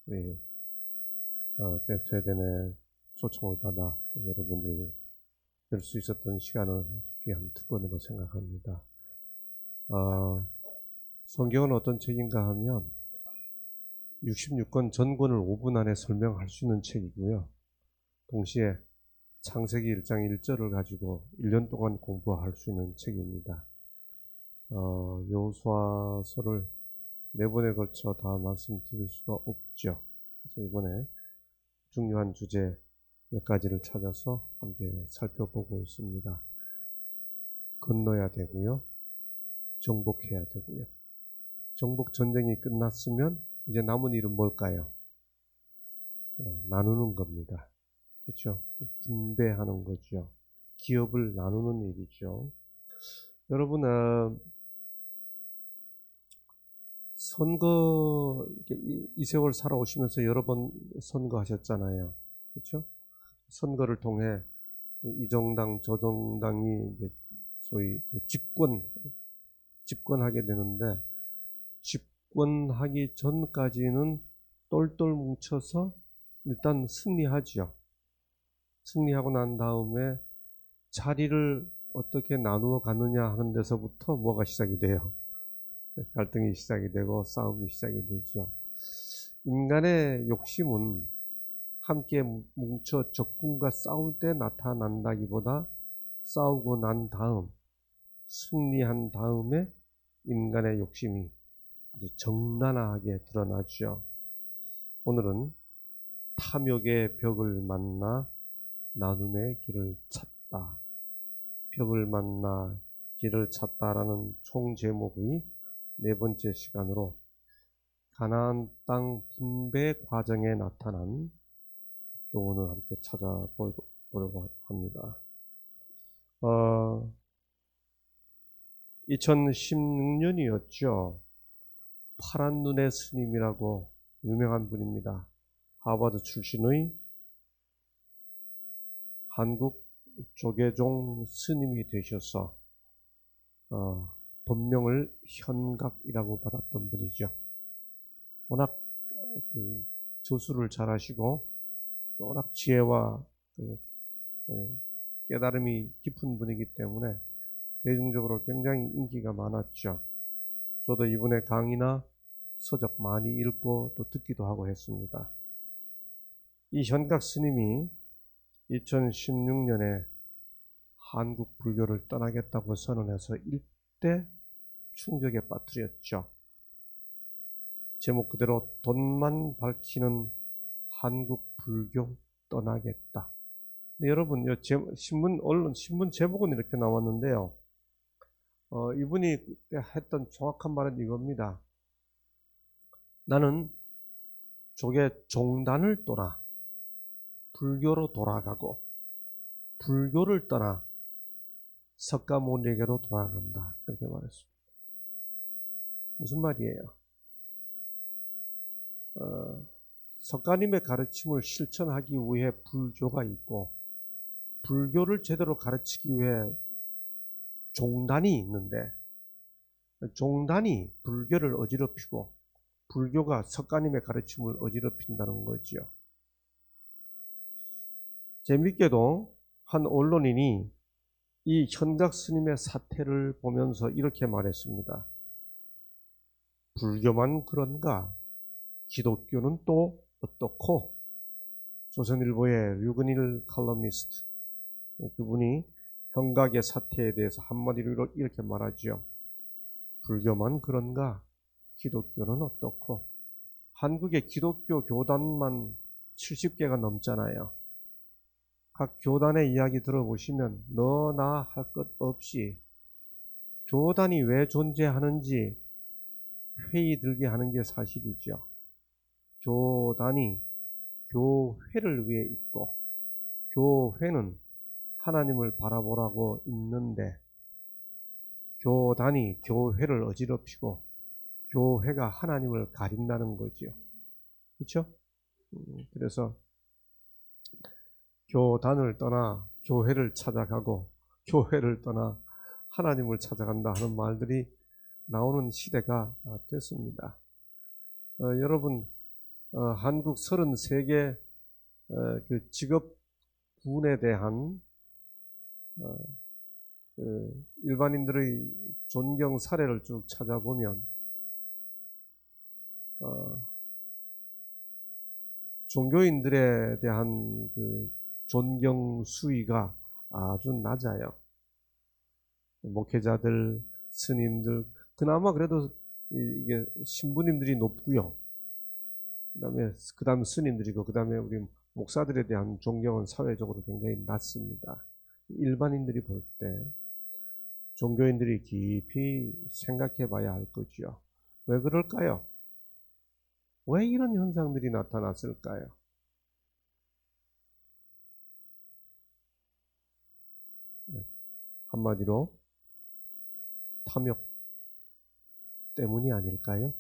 우리 백투에덴의 초청을 받아 여러분들 뵐 수 있었던 시간은 아주 귀한 특권으로 생각합니다. 성경은 어떤 책인가 하면 66권 전권을 5분 안에 설명할 수 있는 책이고요. 동시에 창세기 1장 1절을 가지고 1년 동안 공부할 수 있는 책입니다. 여호수아서를 4번에 걸쳐 다 말씀드릴 수가 없죠. 그래서 이번에 중요한 주제 몇 가지를 찾아서 함께 살펴보고 있습니다. 건너야 되고요. 정복해야 되고요. 정복 전쟁이 끝났으면 이제 남은 일은 뭘까요? 나누는 겁니다. 그렇죠? 분배하는 거죠. 기업을 나누는 일이죠. 여러분, 선거, 이 세월 살아오시면서 여러 번 선거하셨잖아요. 그렇죠? 선거를 통해 이 정당, 저 정당이 이제 소위 집권하게 되는데, 집권하기 전까지는 똘똘 뭉쳐서 일단 승리하죠. 승리하고 난 다음에 자리를 어떻게 나누어 가느냐 하는 데서부터 뭐가 시작이 돼요. 갈등이 시작이 되고 싸움이 시작이 되죠. 인간의 욕심은 함께 뭉쳐 적군과 싸울 때 나타난다기보다 싸우고 난 다음, 승리한 다음에 인간의 욕심이 아주 적나라하게 드러나죠. 오늘은 탐욕의 벽을 만나 나눔의 길을 찾다. 벽을 만나 길을 찾다라는 총 제목의 4번째 시간으로 가나안 땅 분배 과정에 나타난 교훈을 함께 찾아보려고 합니다. 2016년이었죠. 파란 눈의 스님이라고 유명한 분입니다. 하버드 출신의 한국 조계종 스님이 되셔서 본명을 현각이라고 받았던 분이죠. 워낙 저수를 잘하시고 워낙 지혜와 깨달음이 깊은 분이기 때문에 대중적으로 굉장히 인기가 많았죠. 저도 이분의 강의나 서적 많이 읽고 또 듣기도 하고 했습니다. 이 현각 스님이 2016년에 한국 불교를 떠나겠다고 선언해서 일대 충격에 빠뜨렸죠. 제목 그대로 돈만 밝히는 한국 불교 떠나겠다. 네, 여러분, 신문 제목은 이렇게 나왔는데요. 이분이 그때 했던 정확한 말은 이겁니다. 나는 조계 종단을 떠나 불교로 돌아가고 불교를 떠나 석가모니에게로 돌아간다. 그렇게 말했습니다. 무슨 말이에요? 석가님의 가르침을 실천하기 위해 불교가 있고 불교를 제대로 가르치기 위해 종단이 있는데 종단이 불교를 어지럽히고 불교가 석가님의 가르침을 어지럽힌다는 거죠. 재밌게도 한 언론인이 이 현각 스님의 사태를 보면서 이렇게 말했습니다. 불교만 그런가? 기독교는 또 어떻고? 조선일보의 류근일 칼럼니스트, 그분이 현각의 사태에 대해서 한마디로 이렇게 말하죠. 불교만 그런가? 기독교는 어떻고? 한국의 기독교 교단만 70개가 넘잖아요. 각 교단의 이야기 들어보시면 너나 할 것 없이 교단이 왜 존재하는지 회의 들게 하는 게 사실이죠. 교단이 교회를 위해 있고 교회는 하나님을 바라보라고 있는데 교단이 교회를 어지럽히고 교회가 하나님을 가린다는 거죠. 그렇죠? 그래서 교단을 떠나 교회를 찾아가고 교회를 떠나 하나님을 찾아간다 하는 말들이 나오는 시대가 됐습니다. 여러분, 한국 33개 그 직업군에 대한 일반인들의 존경 사례를 쭉 찾아보면 종교인들에 대한 그 존경 수위가 아주 낮아요. 목회자들, 스님들, 그나마 그래도 이게 신부님들이 높고요. 그다음에 스님들이고, 그다음에 우리 목사들에 대한 존경은 사회적으로 굉장히 낮습니다. 일반인들이 볼 때 종교인들이 깊이 생각해 봐야 할 거죠. 왜 그럴까요? 왜 이런 현상들이 나타났을까요? 한마디로 탐욕 때문이 아닐까요?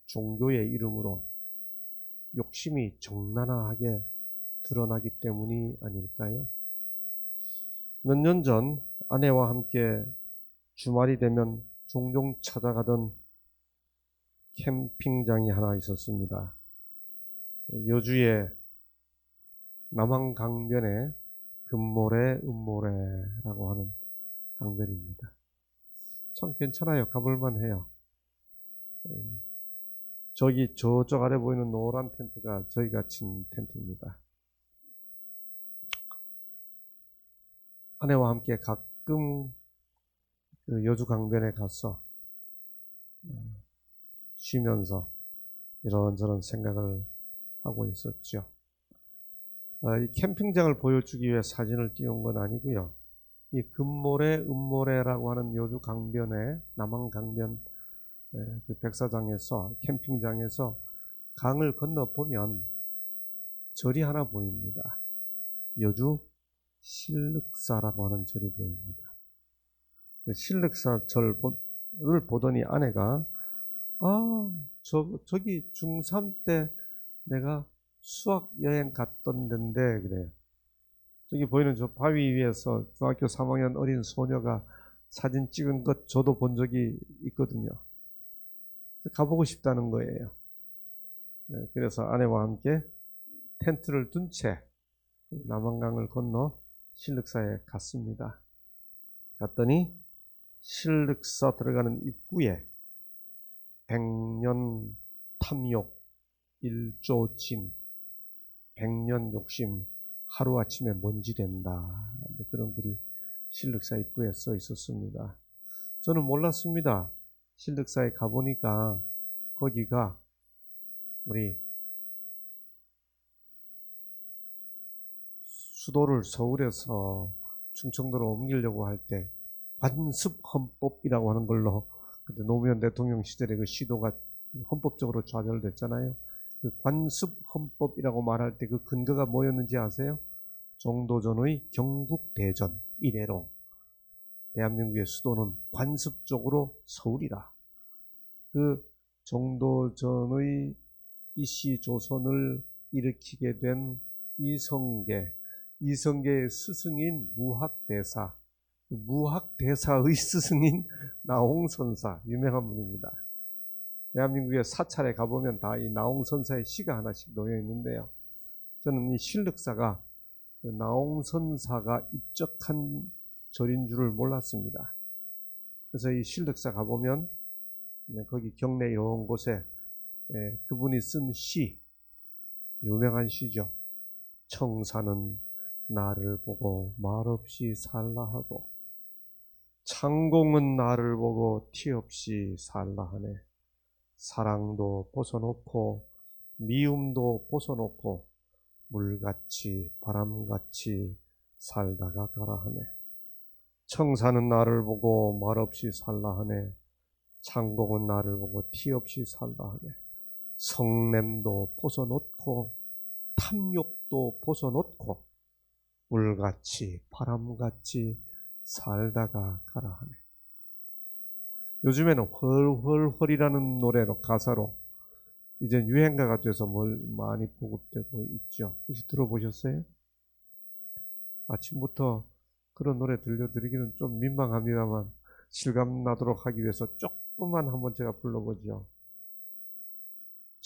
종교의 이름으로 욕심이 적나라하게 드러나기 때문이 아닐까요? 몇 년 전 아내와 함께 주말이 되면 종종 찾아가던 캠핑장이 하나 있었습니다. 여주의 남한강변의 금모래 음모래라고 하는 강변입니다. 참 괜찮아요. 가볼만 해요. 저쪽 아래 보이는 노란 텐트가 저희가 친 텐트입니다. 아내와 함께 가끔 그 여주 강변에 가서 쉬면서 이런저런 생각을 하고 있었죠. 이 캠핑장을 보여주기 위해 사진을 띄운 건 아니고요. 이 금모래, 음모래라고 하는 여주 강변에 남한 강변 그 백사장에서 캠핑장에서 강을 건너 보면 절이 하나 보입니다. 여주 실륵사라고 하는 절이 보입니다. 실륵사 절을 보더니 아내가 저기 중3 때 내가 수학 여행 갔던 데인데 그래요. 저기 보이는 저 바위 위에서 중학교 3학년 어린 소녀가 사진 찍은 것 저도 본 적이 있거든요. 가보고 싶다는 거예요. 그래서 아내와 함께 텐트를 둔 채 남한강을 건너 실륵사에 갔습니다. 갔더니 실륵사 들어가는 입구에 백년 탐욕, 일조진, 백년 욕심, 하루아침에 먼지 된다. 그런 글이 실륵사 입구에 써 있었습니다. 저는 몰랐습니다. 실륵사에 가보니까 거기가 우리 수도를 서울에서 충청도로 옮기려고 할 때 관습헌법이라고 하는 걸로 그때 노무현 대통령 시절에 그 시도가 헌법적으로 좌절됐잖아요. 그 관습헌법이라고 말할 때 그 근거가 뭐였는지 아세요? 정도전의 경국대전 이래로 대한민국의 수도는 관습적으로 서울이다. 그 정도전의 이씨 조선을 일으키게 된 이성계의 스승인 무학대사의 스승인 나홍선사, 유명한 분입니다. 대한민국의 사찰에 가보면 다 이 나홍선사의 시가 하나씩 놓여 있는데요. 저는 이 실륵사가 나홍선사가 입적한 절인 줄을 몰랐습니다. 그래서 이 실륵사 가보면 거기 경내 이런 곳에 그분이 쓴 시, 유명한 시죠. 청사는 나를 보고 말없이 살라 하고 창공은 나를 보고 티없이 살라 하네. 사랑도 벗어놓고 미움도 벗어놓고 물같이 바람같이 살다가 가라 하네. 청사는 나를 보고 말없이 살라 하네. 창공은 나를 보고 티없이 살라 하네. 성냄도 벗어놓고 탐욕도 벗어놓고 물같이 바람같이 살다가 가라 하네. 요즘에는 헐헐헐이라는 노래로 가사로 이제 유행가가 돼서 뭘 많이 보급되고 있죠. 혹시 들어보셨어요? 아침부터 그런 노래 들려드리기는 좀 민망합니다만 실감 나도록 하기 위해서 조금만 한번 제가 불러보죠.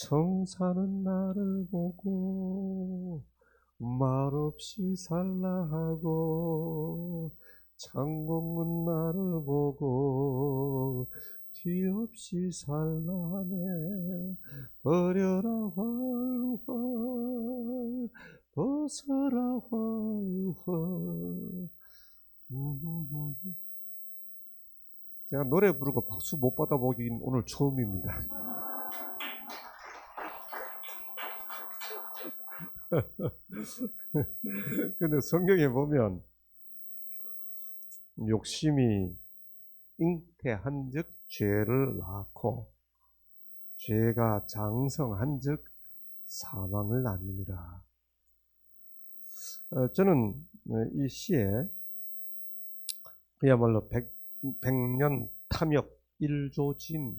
청사는 나를 보고 말없이 살라 하고 창공은 나를 보고 뒤없이 살라 하네. 버려라 활활 벗어라 활활. 제가 노래 부르고 박수 못 받아보긴 오늘 처음입니다. 근데 성경에 보면 욕심이 잉태한즉 죄를 낳고 죄가 장성한즉 사망을 낳느니라. 저는 이 시에 그야말로 백년 탐욕 일조진,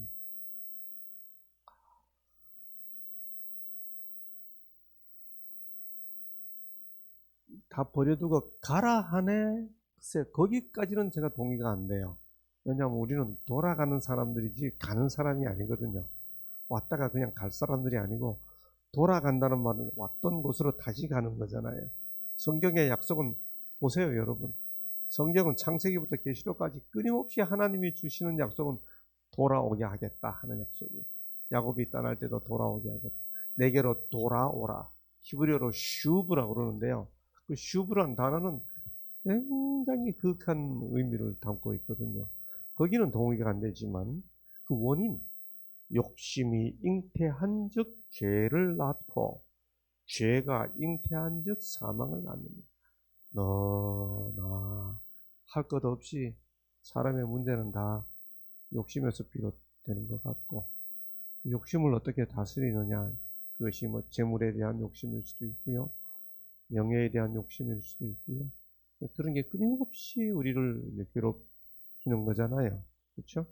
다 버려두고 가라 하네. 글쎄 거기까지는 제가 동의가 안 돼요. 왜냐하면 우리는 돌아가는 사람들이지 가는 사람이 아니거든요. 왔다가 그냥 갈 사람들이 아니고 돌아간다는 말은 왔던 곳으로 다시 가는 거잖아요. 성경의 약속은 보세요 여러분. 성경은 창세기부터 계시록까지 끊임없이 하나님이 주시는 약속은 돌아오게 하겠다 하는 약속이에요. 야곱이 떠날 때도 돌아오게 하겠다. 내게로 돌아오라. 히브리어로 슈브라고 그러는데요. 그 슈브란 단어는 굉장히 극한 의미를 담고 있거든요. 거기는 동의가 안 되지만 그 원인, 욕심이 잉태한즉 죄를 낳고 죄가 잉태한즉 사망을 낳느니라. 너나 할 것 없이 사람의 문제는 다 욕심에서 비롯되는 것 같고, 욕심을 어떻게 다스리느냐, 그것이 뭐 재물에 대한 욕심일 수도 있고요, 명예에 대한 욕심일 수도 있고요. 그런 게 끊임없이 우리를 괴롭히는 거잖아요. 그렇죠?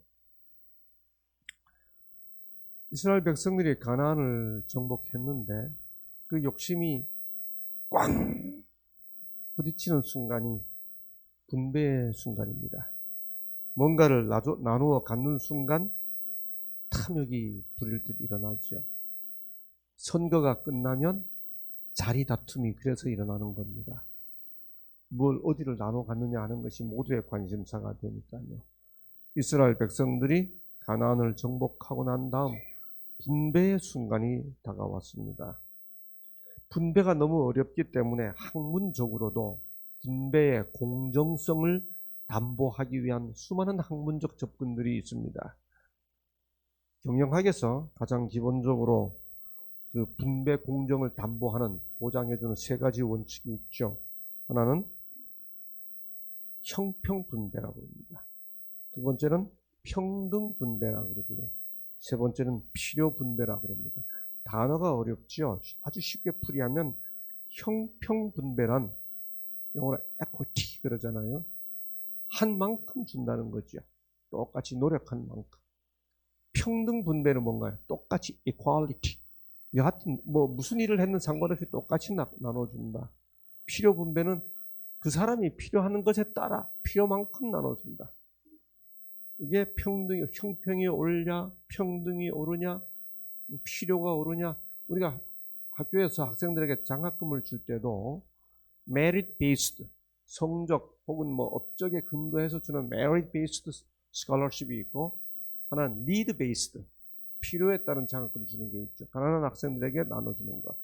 이스라엘 백성들이 가나안을 정복했는데 그 욕심이 꽝 부딪히는 순간이 분배의 순간입니다. 뭔가를 나누어 갖는 순간 탐욕이 부릴 듯 일어나죠. 선거가 끝나면 자리 다툼이 그래서 일어나는 겁니다. 뭘 어디를 나눠 갖느냐 하는 것이 모두의 관심사가 되니까요. 이스라엘 백성들이 가나안을 정복하고 난 다음 분배의 순간이 다가왔습니다. 분배가 너무 어렵기 때문에 학문적으로도 분배의 공정성을 담보하기 위한 수많은 학문적 접근들이 있습니다. 경영학에서 가장 기본적으로 그 분배 공정을 담보하는, 보장해주는 세 가지 원칙이 있죠. 하나는 형평 분배라고 합니다. 두 번째는 평등 분배라고 그러고요. 세 번째는 필요 분배라고 합니다. 단어가 어렵죠. 아주 쉽게 풀이하면 형평 분배란 영어로 equity 그러잖아요. 한 만큼 준다는 거죠. 똑같이 노력한 만큼. 평등 분배는 뭔가요? 똑같이 equality. 여하튼 뭐 무슨 일을 했는 상관없이 똑같이 나눠준다. 필요 분배는 그 사람이 필요하는 것에 따라 필요만큼 나눠준다. 이게 평등이, 형평이 오르냐, 평등이 오르냐, 필요가 오르냐. 우리가 학교에서 학생들에게 장학금을 줄 때도 merit based, 성적 혹은 뭐 업적에 근거해서 주는 merit based scholarship이 있고, 하나는 need based, 필요에 따른 장학금 주는 게 있죠. 가난한 학생들에게 나눠주는 것.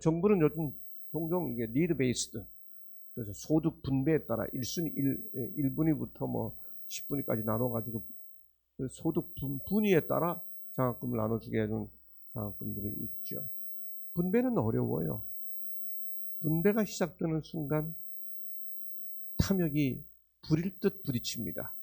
정부는 요즘 종종 이게 need based, 그래서 소득 분배에 따라 1분위부터 뭐 10분위까지 나눠가지고 소득 분위에 따라 장학금을 나눠주게 하는 장학금들이 있죠. 분배는 어려워요. 분배가 시작되는 순간 탐욕이 불일 듯 부딪힙니다.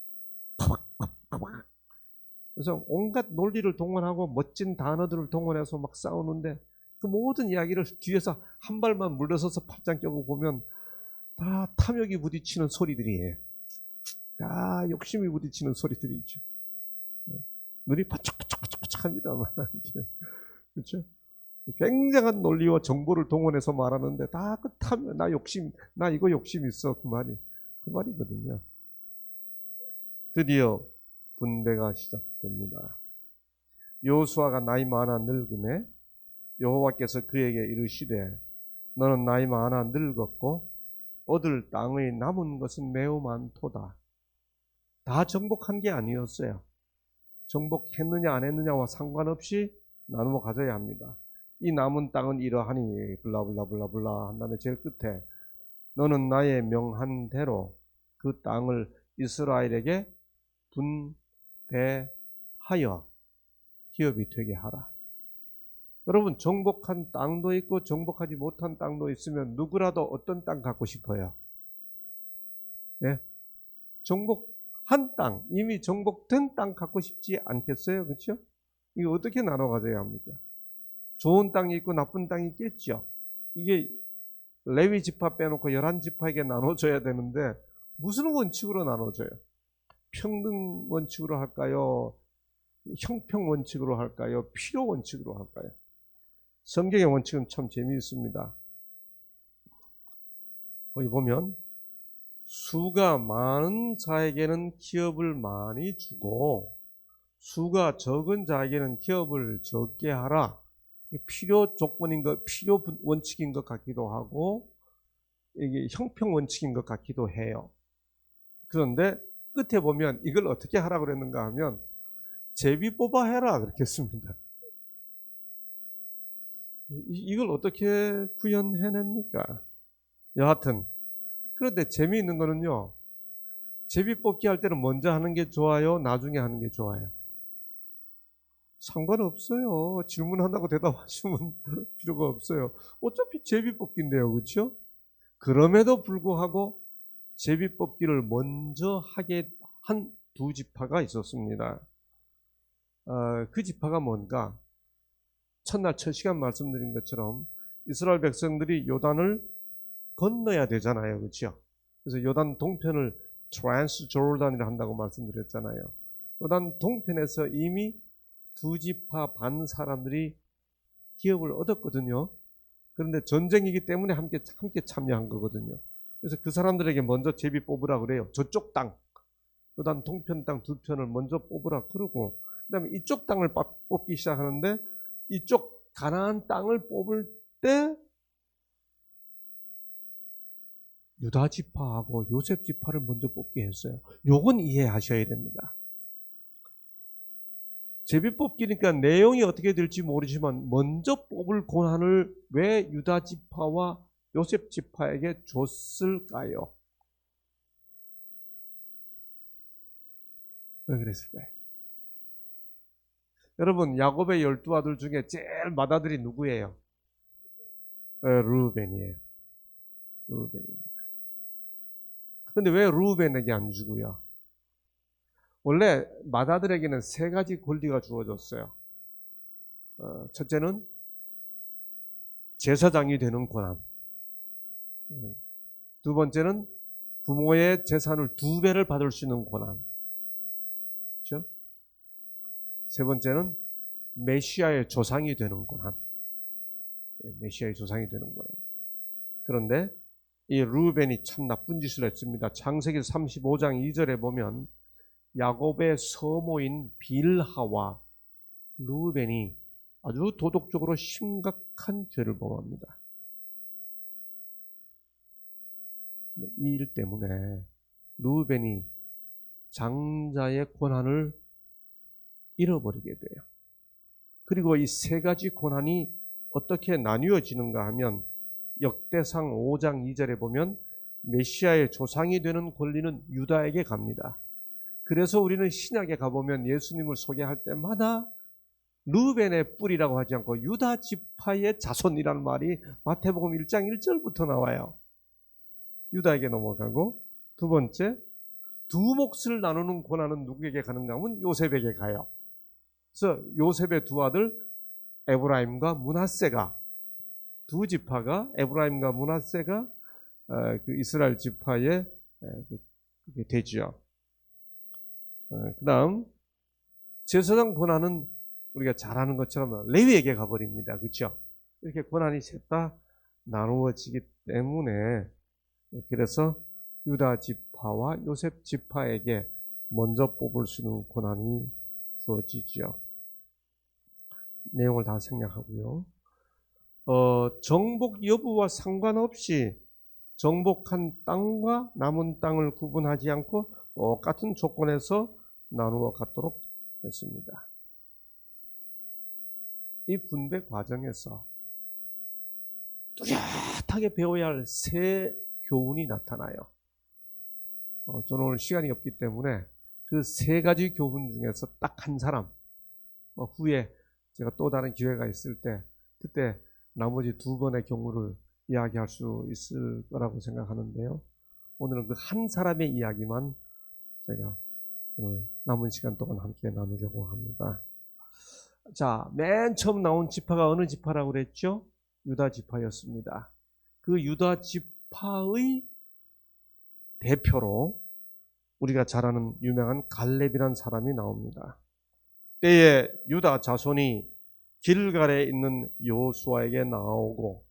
그래서 온갖 논리를 동원하고 멋진 단어들을 동원해서 막 싸우는데 그 모든 이야기를 뒤에서 한 발만 물러서서 팔짱 껴고 보면 다 탐욕이 부딪히는 소리들이에요. 다 욕심이 부딪히는 소리들이죠. 눈이 바짝바짝바짝합니다. 그렇죠? 굉장한 논리와 정보를 동원해서 말하는데 다 그 탐욕, 나 욕심, 나 이거 욕심 있어. 그 말이거든요. 드디어 분배가 시작됩니다. 여호수아가 나이 많아 늙음에 여호와께서 그에게 이르시되 너는 나이 많아 늙었고 얻을 땅의 남은 것은 매우 많도다. 다 정복한 게 아니었어요. 정복했느냐 안 했느냐와 상관없이 나누어 가져야 합니다. 이 남은 땅은 이러하니 블라블라블라블라 한 다음에 제일 끝에 너는 나의 명한 대로 그 땅을 이스라엘에게 분배하여 기업이 되게 하라. 여러분, 정복한 땅도 있고 정복하지 못한 땅도 있으면 누구라도 어떤 땅 갖고 싶어요? 예? 정복한 땅, 이미 정복된 땅 갖고 싶지 않겠어요? 그렇죠? 이거 어떻게 나눠 가져야 합니까? 좋은 땅이 있고 나쁜 땅이 있겠죠. 이게 레위 지파 빼놓고 11지파에게 나눠줘야 되는데 무슨 원칙으로 나눠줘요? 평등 원칙으로 할까요? 형평 원칙으로 할까요? 필요 원칙으로 할까요? 성경의 원칙은 참 재미있습니다. 거기 보면 수가 많은 자에게는 기업을 많이 주고 수가 적은 자에게는 기업을 적게 하라. 필요 조건인 것, 필요 원칙인 것 같기도 하고 이게 형평 원칙인 것 같기도 해요. 그런데 끝에 보면 이걸 어떻게 하라고 그랬는가 하면 제비 뽑아 해라 그렇게 했습니다. 이걸 어떻게 구현해냅니까? 여하튼 그런데 재미있는 거는요, 제비 뽑기 할 때는 먼저 하는 게 좋아요? 나중에 하는 게 좋아요? 상관없어요. 질문한다고 대답하시면 필요가 없어요. 어차피 제비 뽑기인데요, 그렇죠? 그럼에도 불구하고 제비 뽑기를 먼저 하게 한 두 지파가 있었습니다. 그 지파가 뭔가? 첫날 첫 시간 말씀드린 것처럼 이스라엘 백성들이 요단을 건너야 되잖아요, 그렇죠? 그래서 요단 동편을 트랜스 조르단이라 한다고 말씀드렸잖아요. 요단 동편에서 이미 두 지파 반 사람들이 기업을 얻었거든요. 그런데 전쟁이기 때문에 함께 참여한 거거든요. 그래서 그 사람들에게 먼저 제비 뽑으라 그래요. 저쪽 땅, 요단 동편 땅 두 편을 먼저 뽑으라 그러고, 그다음에 이쪽 땅을 뽑기 시작하는데 이쪽 가나안 땅을 뽑을 때 유다 지파하고 요셉 지파를 먼저 뽑게 했어요. 요건 이해하셔야 됩니다. 제비 뽑기니까 내용이 어떻게 될지 모르지만 먼저 뽑을 권한을 왜 유다 지파와 요셉 지파에게 줬을까요? 왜 그랬을까요? 여러분, 야곱의 12아들 중에 제일 맏아들이 누구예요? 르우벤이에요. 르우벤입니다. 근데 왜 르우벤에게 안 주고요? 원래 맏아들에게는 세 가지 권리가 주어졌어요. 첫째는 제사장이 되는 권한. 두 번째는 부모의 재산을 2배를 받을 수 있는 권한. 그렇죠? 세 번째는 메시아의 조상이 되는 권한. 메시아의 조상이 되는 권한. 그런데 이 르우벤이 참 나쁜 짓을 했습니다. 창세기 35장 2절에 보면 야곱의 서모인 빌하와 르우벤이 아주 도덕적으로 심각한 죄를 범합니다. 이 일 때문에 르우벤이 장자의 권한을 잃어버리게 돼요. 그리고 이 세 가지 권한이 어떻게 나뉘어지는가 하면 역대상 5장 2절에 보면 메시아의 조상이 되는 권리는 유다에게 갑니다. 그래서 우리는 신약에 가보면 예수님을 소개할 때마다 르벤의 뿌리라고 하지 않고 유다 지파의 자손이라는 말이 마태복음 1장 1절부터 나와요. 유다에게 넘어가고, 두 번째, 두 몫을 나누는 권한은 누구에게 가는가 하면 요셉에게 가요. 그래서 요셉의 두 아들 에브라임과 므낫세가, 두 지파가, 에브라임과 므낫세가 그 이스라엘 지파에 되지요. 그 다음 제사장 권한은 우리가 잘 아는 것처럼 레위에게 가버립니다. 그렇죠? 이렇게 권한이 셋 다 나누어지기 때문에 그래서 유다 지파와 요셉 지파에게 먼저 뽑을 수 있는 권한이 주어지죠. 내용을 다 생략하고요. 정복 여부와 상관없이 정복한 땅과 남은 땅을 구분하지 않고 똑같은 조건에서 나누어 갖도록 했습니다. 이 분배 과정에서 뚜렷하게 배워야 할 세 교훈이 나타나요. 저는 오늘 시간이 없기 때문에 그 세 가지 교훈 중에서 딱 한 사람, 후에 제가 또 다른 기회가 있을 때 그때 나머지 두 번의 경우를 이야기할 수 있을 거라고 생각하는데요. 오늘은 그 한 사람의 이야기만 제가 남은 시간 동안 함께 나누려고 합니다. 자, 맨 처음 나온 지파가 어느 지파라고 그랬죠? 유다 지파였습니다. 그 유다 지파의 대표로 우리가 잘 아는 유명한 갈렙이라는 사람이 나옵니다. 때에 유다 자손이 길갈에 있는 여호수아에게 나오고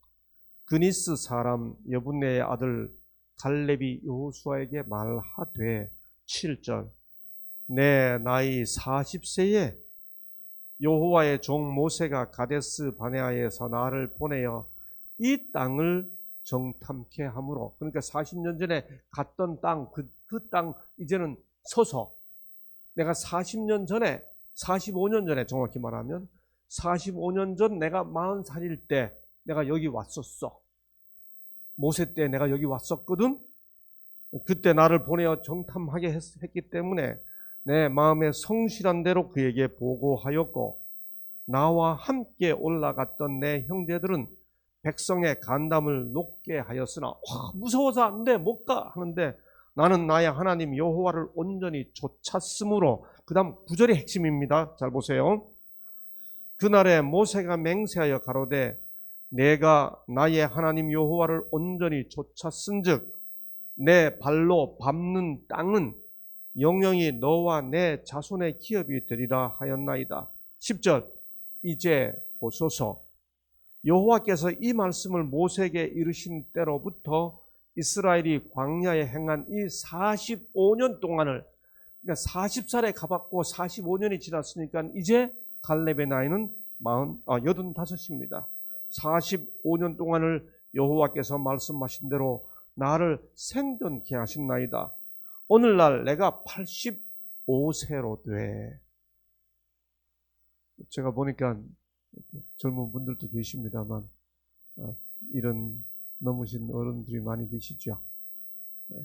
그니스 사람 여분네의 아들 갈렙이 여호수아에게 말하되 7절 내 나이 40세에 여호와의 종 모세가 가데스 바네아에서 나를 보내어 이 땅을 정탐케 하므로, 그러니까 40년 전에 갔던 땅, 그 땅 이제는 서서 내가 40년 전에 45년 전에 정확히 말하면 45년 전 내가 40살일 때 내가 여기 왔었어. 모세 때 내가 여기 왔었거든. 그때 나를 보내어 정탐하게 했기 때문에 내 마음에 성실한 대로 그에게 보고하였고 나와 함께 올라갔던 내 형제들은 백성의 간담을 높게 하였으나 무서워서 안 돼, 못 가 하는데 나는 나의 하나님 여호와를 온전히 좇았으므로, 그 다음 9절이 핵심입니다. 잘 보세요. 그날에 모세가 맹세하여 가로되 내가 나의 하나님 여호와를 온전히 좇았은즉 내 발로 밟는 땅은 영영이 너와 내 자손의 기업이 되리라 하였나이다. 10절 이제 보소서 여호와께서 이 말씀을 모세에게 이르신 때로부터 이스라엘이 광야에 행한 이 45년 동안을, 그러니까 40살에 가봤고 45년이 지났으니까 이제 갈렙의 나이는 85입니다. 45년 동안을 여호와께서 말씀하신 대로 나를 생존케 하신나이다. 오늘날 내가 85세로 돼. 제가 보니까 젊은 분들도 계십니다만 이런 넘으신 어른들이 많이 계시죠. 네.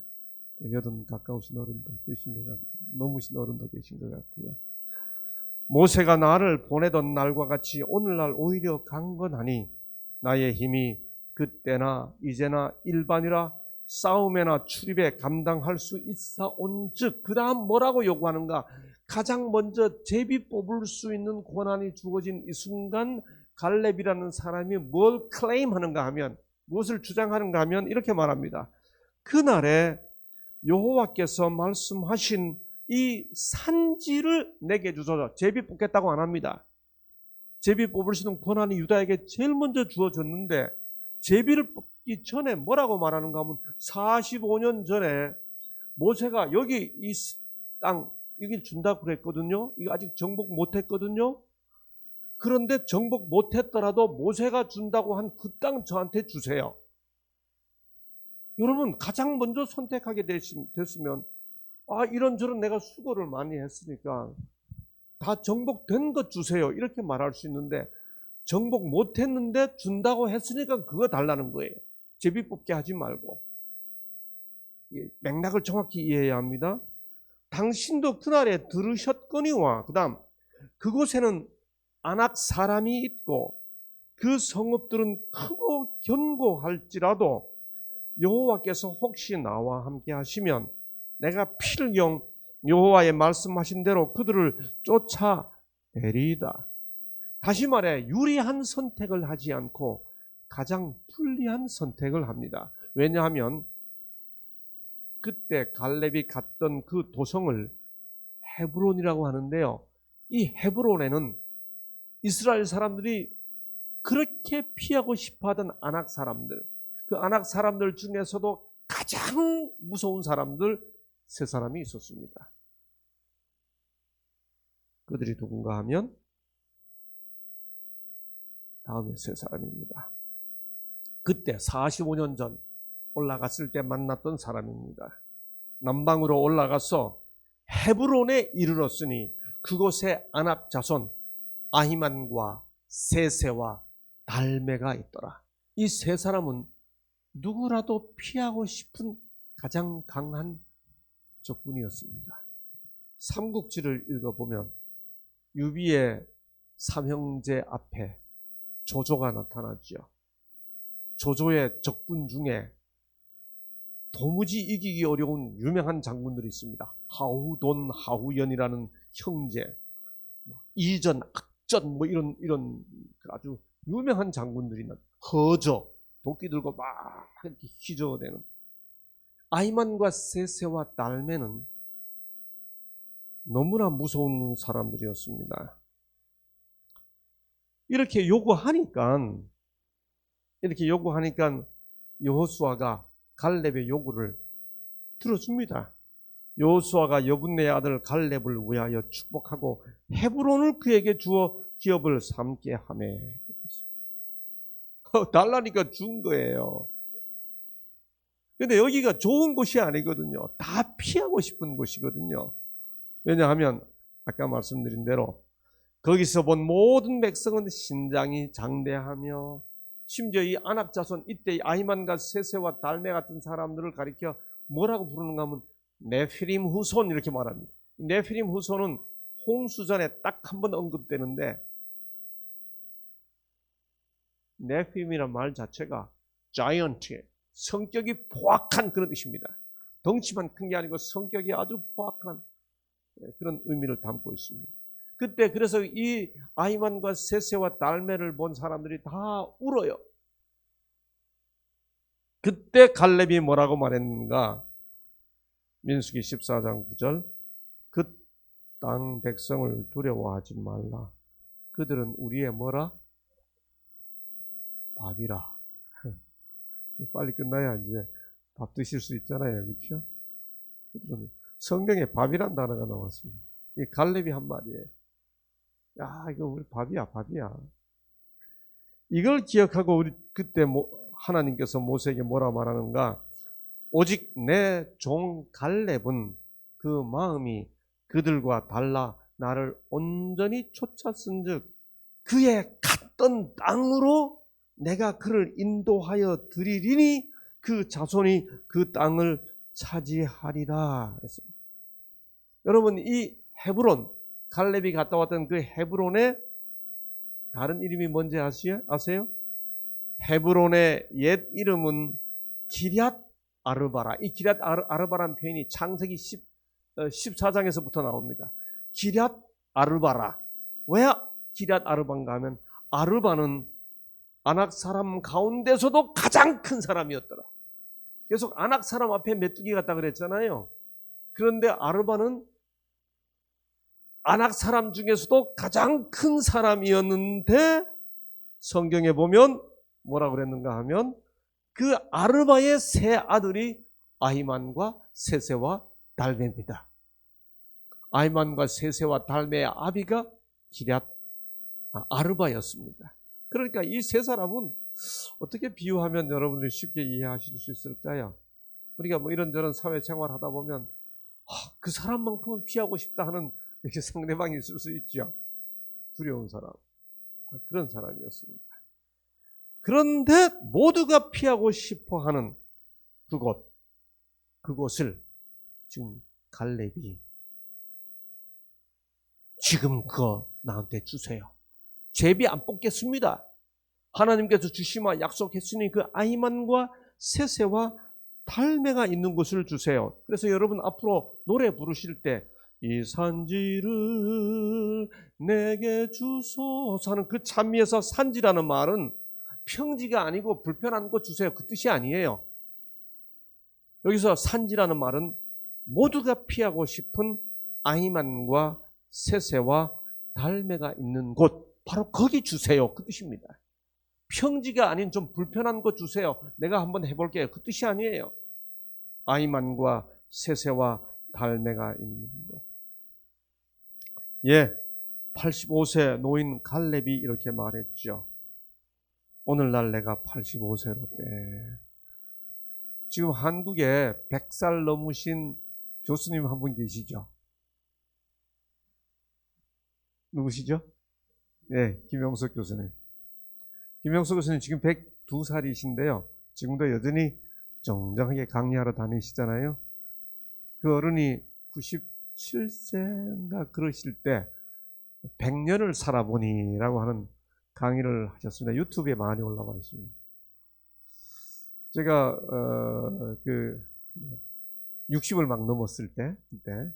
80 가까우신 어른도 계신 것 같고 넘으신 어른도 계신 것 같고요. 모세가 나를 보내던 날과 같이 오늘날 오히려 강건하니 나의 힘이 그때나 이제나 일반이라 싸움에나 출입에 감당할 수 있사온즉, 그 다음 뭐라고 요구하는가? 가장 먼저 제비 뽑을 수 있는 권한이 주어진 이 순간 갈렙이라는 사람이 뭘 클레임하는가 하면, 무엇을 주장하는가 하면 이렇게 말합니다. 그날에 여호와께서 말씀하신 이 산지를 내게 주소서. 제비 뽑겠다고 안 합니다. 제비 뽑을 수 있는 권한이 유다에게 제일 먼저 주어졌는데 제비를 뽑기 전에 뭐라고 말하는가 하면 45년 전에 모세가 여기 이 땅 여길 준다고 그랬거든요. 이거 아직 정복 못했거든요. 그런데 정복 못했더라도 모세가 준다고 한 그 땅 저한테 주세요. 여러분, 가장 먼저 선택하게 됐으면 이런저런 내가 수고를 많이 했으니까 다 정복된 것 주세요 이렇게 말할 수 있는데, 정복 못했는데 준다고 했으니까 그거 달라는 거예요. 제비 뽑게 하지 말고. 맥락을 정확히 이해해야 합니다. 당신도 그날에 들으셨거니와, 그 다음 그곳에는 아낙 사람이 있고 그 성읍들은 크고 견고할지라도 여호와께서 혹시 나와 함께 하시면 내가 필경 여호와의 말씀하신 대로 그들을 쫓아내리이다. 다시 말해 유리한 선택을 하지 않고 가장 불리한 선택을 합니다. 왜냐하면 그때 갈렙이 갔던 그 도성을 헤브론이라고 하는데요. 이 헤브론에는 이스라엘 사람들이 그렇게 피하고 싶어하던 아낙 사람들, 그 아낙 사람들 중에서도 가장 무서운 사람들 세 사람이 있었습니다. 그들이 누군가 하면 다음에 세 사람입니다. 그때 45년 전 올라갔을 때 만났던 사람입니다. 남방으로 올라가서 헤브론에 이르렀으니 그곳에 아납 자손 아히만과 세세와 달메가 있더라. 이 세 사람은 누구라도 피하고 싶은 가장 강한 적군이었습니다. 삼국지를 읽어보면 유비의 삼형제 앞에 조조가 나타났죠. 조조의 적군 중에 도무지 이기기 어려운 유명한 장군들이 있습니다. 하후돈, 하후연이라는 형제, 이전, 악전 이런 아주 유명한 장군들이 허저, 도끼 들고 막 이렇게 휘저어대는 아히만과 세세와 달메는 너무나 무서운 사람들이었습니다. 이렇게 요구하니까 여호수아가 갈렙의 요구를 들어줍니다. 여호수아가 여분네의 아들 갈렙을 위하여 축복하고 헤브론을 그에게 주어 기업을 삼게 하매. 달라니까 준 거예요. 근데 여기가 좋은 곳이 아니거든요. 다 피하고 싶은 곳이거든요. 왜냐하면 아까 말씀드린 대로 거기서 본 모든 백성은 신장이 장대하며 심지어 이 아낙 자손 이때 아히만과 세세와 달메 같은 사람들을 가리켜 뭐라고 부르는가 하면 네피림 후손 이렇게 말합니다. 네피림 후손은 홍수전에 딱 한 번 언급되는데 네피림이란 말 자체가 자이언트, 성격이 포악한 그런 뜻입니다. 덩치만 큰 게 아니고 성격이 아주 포악한 그런 의미를 담고 있습니다. 그때 그래서 이 아히만과 세세와 달메를 본 사람들이 다 울어요. 그때 갈렙이 뭐라고 말했는가? 민수기 14장 9절 그 땅 백성을 두려워하지 말라. 그들은 우리의 뭐라? 밥이라. 빨리 끝나야 이제 밥 드실 수 있잖아요. 그렇죠? 성경에 밥이란 단어가 나왔습니다. 이 갈렙이 한 말이에요. 야, 이거 우리 밥이야. 이걸 기억하고 우리 그때 하나님께서 모세에게 뭐라 말하는가? 오직 내 종 갈렙은 그 마음이 그들과 달라 나를 온전히 쫓았은즉 그의 갔던 땅으로 내가 그를 인도하여 드리리니 그 자손이 그 땅을 차지하리라. 여러분 이 헤브론 갈렙이 갔다 왔던 그 헤브론의 다른 이름이 뭔지 아세요? 헤브론의 옛 이름은 기럇 아르바라. 이 기럇 아르바라는 표현이 창세기 14장에서부터 나옵니다. 기럇 아르바라. 왜 기럇 아르바인가 하면 아르바는 아낙 사람 가운데서도 가장 큰 사람이었더라. 계속 아낙 사람 앞에 메뚜기 같다 그랬잖아요. 그런데 아르바는 아낙 사람 중에서도 가장 큰 사람이었는데 성경에 보면 뭐라고 그랬는가 하면 그 아르바의 세 아들이 아히만과 세세와 달메입니다. 아히만과 세세와 달메의 아비가 기럇 아르바였습니다. 그러니까 이 세 사람은 어떻게 비유하면 여러분들이 쉽게 이해하실 수 있을까요? 우리가 뭐 이런저런 사회생활 하다 보면 그 사람만큼은 피하고 싶다 하는 이렇게 상대방이 있을 수 있죠. 두려운 사람. 그런 사람이었습니다. 그런데 모두가 피하고 싶어 하는 그곳을 지금 갈렙이 지금 그거 나한테 주세요. 제비 안 뽑겠습니다. 하나님께서 주시마 약속했으니 그 아히만과 세세와 달메가 있는 곳을 주세요. 그래서 여러분 앞으로 노래 부르실 때 이 산지를 내게 주소서 하는 그 찬미에서 산지라는 말은 평지가 아니고 불편한 곳 주세요. 그 뜻이 아니에요. 여기서 산지라는 말은 모두가 피하고 싶은 아히만과 세세와 달메가 있는 곳 바로 거기 주세요. 그 뜻입니다. 평지가 아닌 좀 불편한 곳 주세요. 내가 한번 해볼게요. 그 뜻이 아니에요. 아히만과 세세와 달메가 있는 곳. 85세 노인 갈렙이 이렇게 말했죠. 오늘날 내가 85세로 돼. 지금 한국에 100살 넘으신 교수님 한 분 계시죠? 누구시죠? 네, 김영석 교수님. 김영석 교수님 지금 102살이신데요. 지금도 여전히 정정하게 강의하러 다니시잖아요. 그 어른이 97세인가 그러실 때 100년을 살아보니 라고 하는 강의를 하셨습니다. 유튜브에 많이 올라와 있습니다. 제가 60을 막 넘었을 때 그때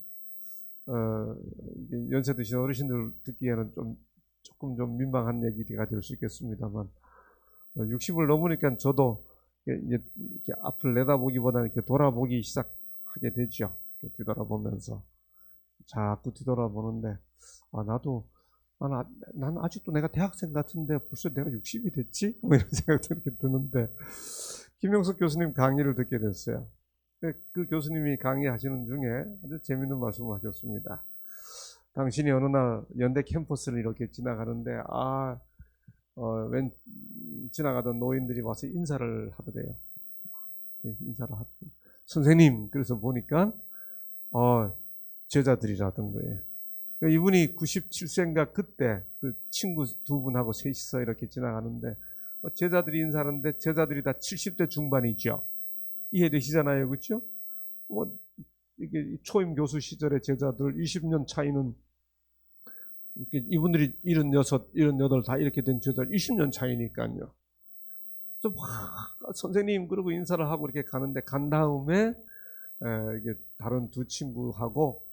연세 드신 어르신들 듣기에는 조금 좀 민망한 얘기가 될 수 있겠습니다만 60을 넘으니까 저도 이제 이렇게 앞을 내다보기보다는 이렇게 돌아보기 시작하게 되죠. 뒤돌아보면서 자꾸 뒤돌아보는데 나는 아직도 내가 대학생 같은데 벌써 내가 60이 됐지? 뭐 이런 생각도 이렇게 드는데 김영석 교수님 강의를 듣게 됐어요. 그 교수님이 강의하시는 중에 아주 재밌는 말씀을 하셨습니다. 당신이 어느 날 연대 캠퍼스를 이렇게 지나가는데 웬 지나가던 노인들이 와서 인사를 하더래요. 인사를 하더래요. 선생님, 그래서 보니까 제자들이라던 거예요. 그러니까 이분이 97세인가 그때 그 친구 두 분하고 셋이서 이렇게 지나가는데 제자들이 인사하는데 제자들이 다 70대 중반이죠. 이해되시잖아요, 그렇죠? 이게 초임 교수 시절의 제자들 20년 차이는 이분들이 76, 78 다 이렇게 된 제자들 20년 차이니까요. 그래서 선생님 그러고 인사를 하고 이렇게 가는데 간 다음에 이게 다른 두 친구하고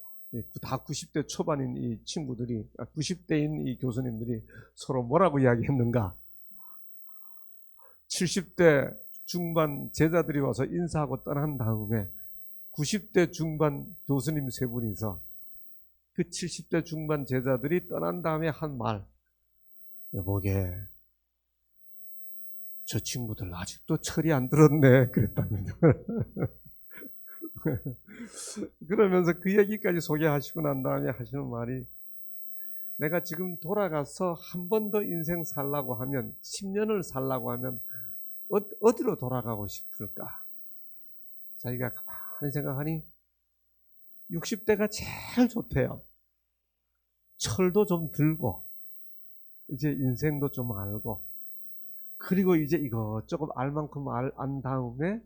다 90대 초반인 이 친구들이 90대인 이 교수님들이 서로 뭐라고 이야기했는가? 70대 중반 제자들이 와서 인사하고 떠난 다음에 90대 중반 교수님 세 분이서 그 70대 중반 제자들이 떠난 다음에 한 말, 여보게 저 친구들 아직도 철이 안 들었네 그랬답니다. 그러면서 그 얘기까지 소개하시고 난 다음에 하시는 말이, 내가 지금 돌아가서 한 번 더 인생 살라고 하면 10년을 살라고 하면 어디로 돌아가고 싶을까? 자기가 가만히 생각하니 60대가 제일 좋대요. 철도 좀 들고 이제 인생도 좀 알고, 그리고 이제 이것저것 알 만큼 안 다음에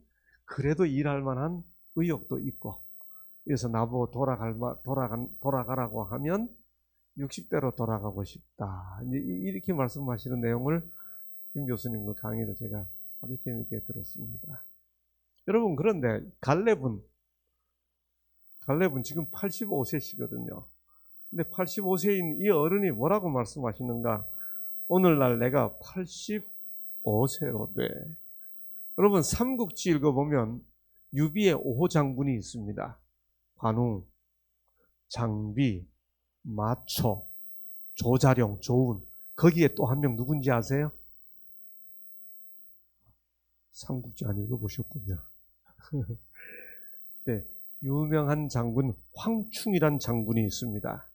그래도 일할 만한 의욕도 있고, 그래서 나보고 돌아가라고 하면 60대로 돌아가고 싶다. 이렇게 말씀하시는 내용을 김 교수님과 강의를 제가 아주 재밌게 들었습니다. 여러분, 그런데 갈렙은 지금 85세시거든요. 근데 85세인 이 어른이 뭐라고 말씀하시는가? 오늘날 내가 85세로 돼. 여러분, 삼국지 읽어보면 유비의 5호 장군이 있습니다. 관우, 장비, 마초, 조자룡, 조운. 거기에 또 한 명 누군지 아세요? 삼국지 안 읽어보셨군요. 네, 유명한 장군 황충이란 장군이 있습니다.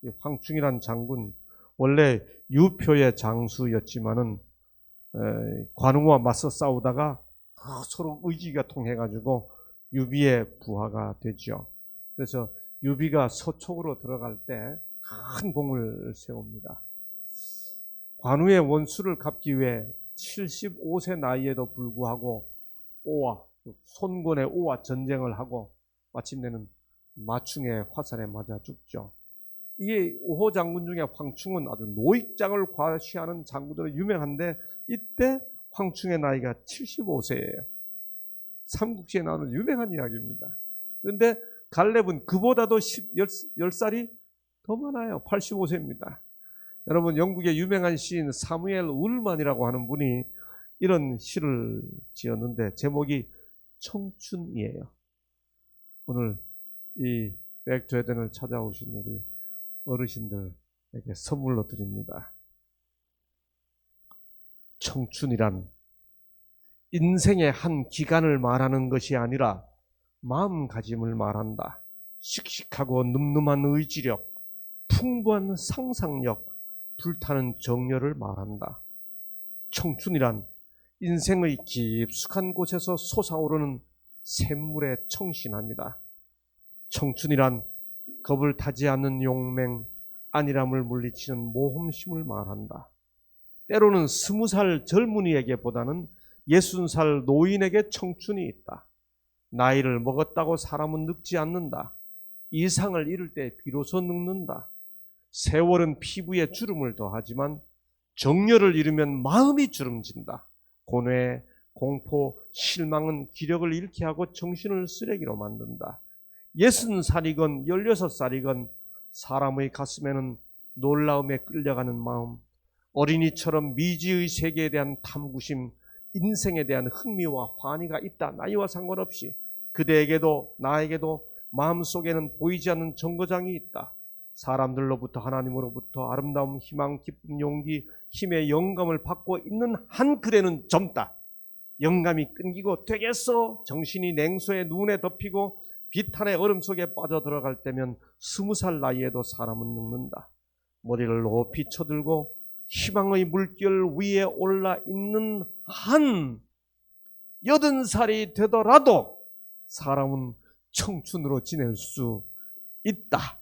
이 황충이란 장군 원래 유표의 장수였지만은 관우와 맞서 싸우다가 서로 의지가 통해가지고 유비의 부하가 되죠. 그래서 유비가 서촉으로 들어갈 때 큰 공을 세웁니다. 관우의 원수를 갚기 위해 75세 나이에도 불구하고 손권의 오와 전쟁을 하고 마침내는 마충의 화살에 맞아 죽죠. 이게 5호 장군 중에 황충은 아주 노익장을 과시하는 장군으로 유명한데, 이때 황충의 나이가 75세예요. 삼국지에 나오는 유명한 이야기입니다. 그런데 갈렙은 그보다도 10살이 더 많아요. 85세입니다. 여러분, 영국의 유명한 시인 사무엘 울만이라고 하는 분이 이런 시를 지었는데 제목이 청춘이에요. 오늘 이 백투에덴을 찾아오신 우리 어르신들에게 선물로 드립니다. 청춘이란 인생의 한 기간을 말하는 것이 아니라 마음가짐을 말한다. 씩씩하고 늠름한 의지력, 풍부한 상상력, 불타는 정열을 말한다. 청춘이란 인생의 깊숙한 곳에서 솟아오르는 샘물에 청신합니다. 청춘이란 겁을 타지 않는 용맹, 안일함을 물리치는 모험심을 말한다. 때로는 20살 젊은이에게보다는 60살 노인에게 청춘이 있다. 나이를 먹었다고 사람은 늙지 않는다. 이상을 잃을 때 비로소 늙는다. 세월은 피부에 주름을 더하지만 정열을 잃으면 마음이 주름진다. 고뇌, 공포, 실망은 기력을 잃게 하고 정신을 쓰레기로 만든다. 60살이건 16살이건 사람의 가슴에는 놀라움에 끌려가는 마음, 어린이처럼 미지의 세계에 대한 탐구심, 인생에 대한 흥미와 환희가 있다. 나이와 상관없이 그대에게도 나에게도 마음속에는 보이지 않는 정거장이 있다. 사람들로부터 하나님으로부터 아름다움, 희망, 기쁨, 용기, 힘의 영감을 받고 있는 한 그대는 젊다. 영감이 끊기고 되겠어? 정신이 냉소에 눈에 덮이고 비탄의 얼음 속에 빠져들어갈 때면 20살 나이에도 사람은 늙는다. 머리를 높이 쳐들고 희망의 물결 위에 올라 있는 한 80살이 되더라도 사람은 청춘으로 지낼 수 있다.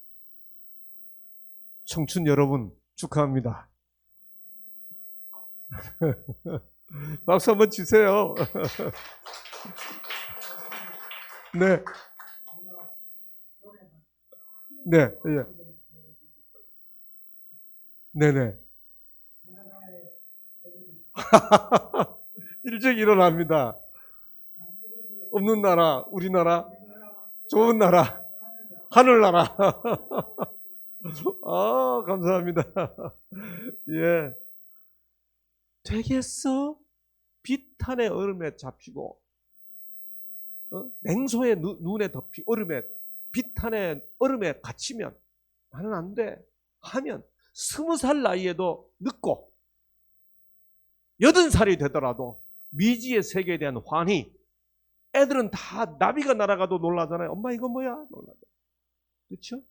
청춘 여러분 축하합니다. 박수 한번 주세요. 네. 네, 예. 네네. 일찍 일어납니다. 없는 나라, 우리나라, 좋은 나라, 하늘나라. 아, 감사합니다. 예. 되겠어? 비탄의 얼음에 잡히고, 냉소의 눈에 덮이, 얼음에, 비탄의 얼음에 갇히면, 나는 안 돼. 하면, 20살 나이에도 늙고, 80살이 되더라도, 미지의 세계에 대한 환희, 애들은 다 나비가 날아가도 놀라잖아요. 엄마 이거 뭐야? 놀라죠. 그렇죠?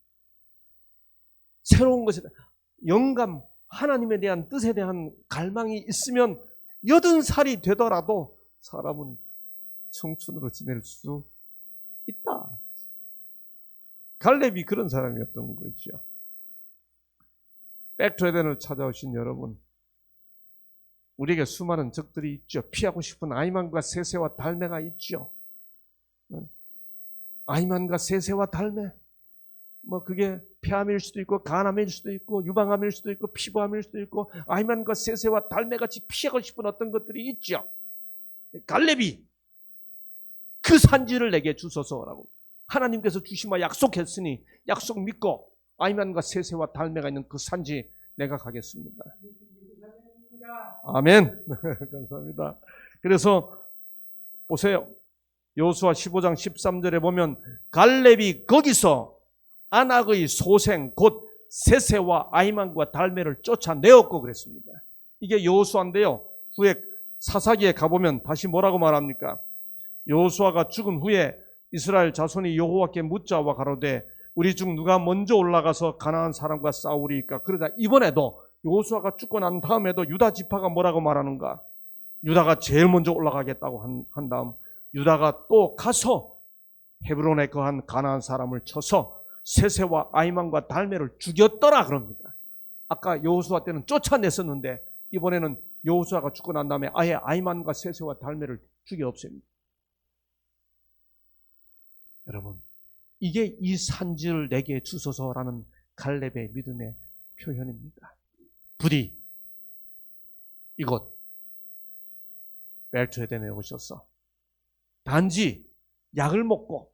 새로운 것에 대한 영감, 하나님에 대한 뜻에 대한 갈망이 있으면 80살이 되더라도 사람은 청춘으로 지낼 수 있다. 갈렙이 그런 사람이었던 거죠. 백투에덴을 찾아오신 여러분, 우리에게 수많은 적들이 있죠. 피하고 싶은 아이만과 세세와 달매가 있죠. 아이만과 세세와 달매, 뭐 그게 폐암일 수도 있고 간암일 수도 있고 유방암일 수도 있고 피부암일 수도 있고 아이만과 세세와 달매같이 피하고 싶은 어떤 것들이 있죠. 갈렙이 그 산지를 내게 주소서라고 하나님께서 주시마 약속했으니 약속 믿고 아이만과 세세와 달매가 있는 그 산지 내가 가겠습니다. 아멘. 감사합니다. 그래서 보세요. 여호수아 15장 13절에 보면 갈렙이 거기서 아낙의 소생 곧 세세와 아이만과 달매를 쫓아내었고 그랬습니다. 이게 여호수아인데요. 후에 사사기에 가보면 다시 뭐라고 말합니까? 여호수아가 죽은 후에 이스라엘 자손이 여호와께 묻자와 가로되 우리 중 누가 먼저 올라가서 가나안 사람과 싸우리까? 그러자 이번에도 여호수아가 죽고 난 다음에도 유다 지파가 뭐라고 말하는가? 유다가 제일 먼저 올라가겠다고 한 다음 유다가 또 가서 헤브론에 거한 가나안 사람을 쳐서 세세와 아이만과 달매를 죽였더라 그럽니다. 아까 여호수아 때는 쫓아냈었는데 이번에는 여호수아가 죽고 난 다음에 아예 아이만과 세세와 달매를 죽여 없앱니다. 여러분, 이게 이 산지를 내게 주소서라는 갈렙의 믿음의 표현입니다. 부디 이곳 벨트에덴에 오셔서 단지 약을 먹고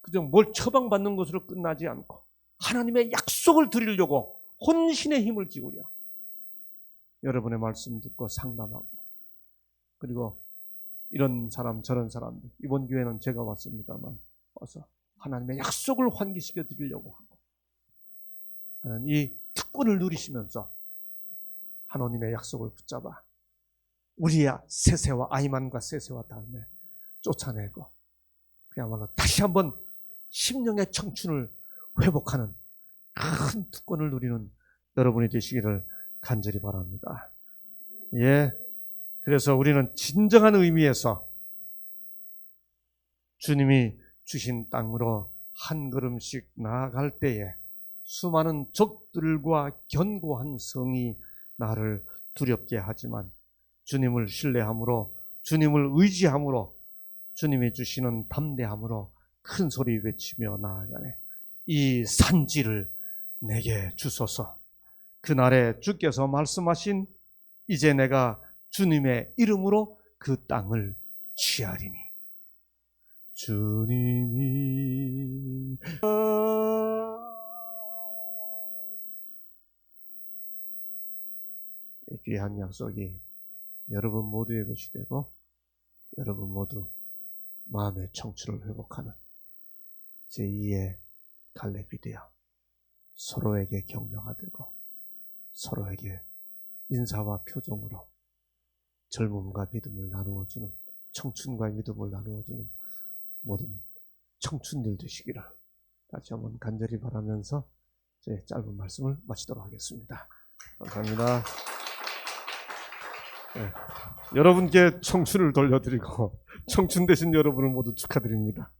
그저 뭘 처방받는 것으로 끝나지 않고 하나님의 약속을 드리려고 혼신의 힘을 기울여 여러분의 말씀 듣고 상담하고 그리고 이런 사람 저런 사람들 이번 교회는 제가 왔습니다만 와서 하나님의 약속을 환기시켜 드리려고 하고 하는 이 특권을 누리시면서 하나님의 약속을 붙잡아 우리의 세세와 아이만과 세세와 달매 쫓아내고 그야말로 다시 한번 심령의 청춘을 회복하는 큰 특권을 누리는 여러분이 되시기를 간절히 바랍니다. 예, 그래서 우리는 진정한 의미에서 주님이 주신 땅으로 한 걸음씩 나아갈 때에 수많은 적들과 견고한 성이 나를 두렵게 하지만 주님을 신뢰함으로, 주님을 의지함으로, 주님이 주시는 담대함으로 큰 소리 외치며 나아가네. 이 산지를 내게 주소서. 그날에 주께서 말씀하신 이제 내가 주님의 이름으로 그 땅을 취하리니. 주님이 이 귀한 약속이 여러분 모두의 것이 되고 여러분 모두 마음의 청춘을 회복하는 제2의 갈렙이 되어 서로에게 격려가 되고 서로에게 인사와 표정으로 젊음과 믿음을 나누어주는, 청춘과 믿음을 나누어주는 모든 청춘들 되시기를 다시 한번 간절히 바라면서 제 짧은 말씀을 마치도록 하겠습니다. 감사합니다. 네, 여러분께 청춘을 돌려드리고 청춘 되신 여러분을 모두 축하드립니다.